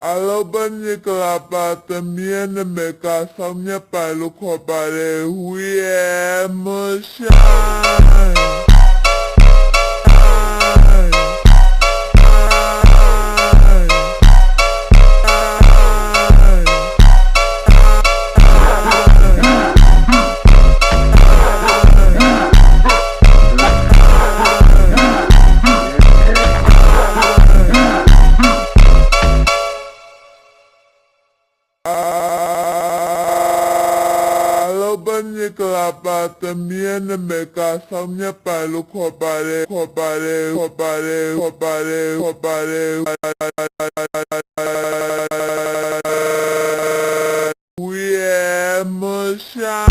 Alobani kalapata miene meka samnya palu kopare huye mushan. Alobani kalapata miene meka samnya palu kopare huye mushan.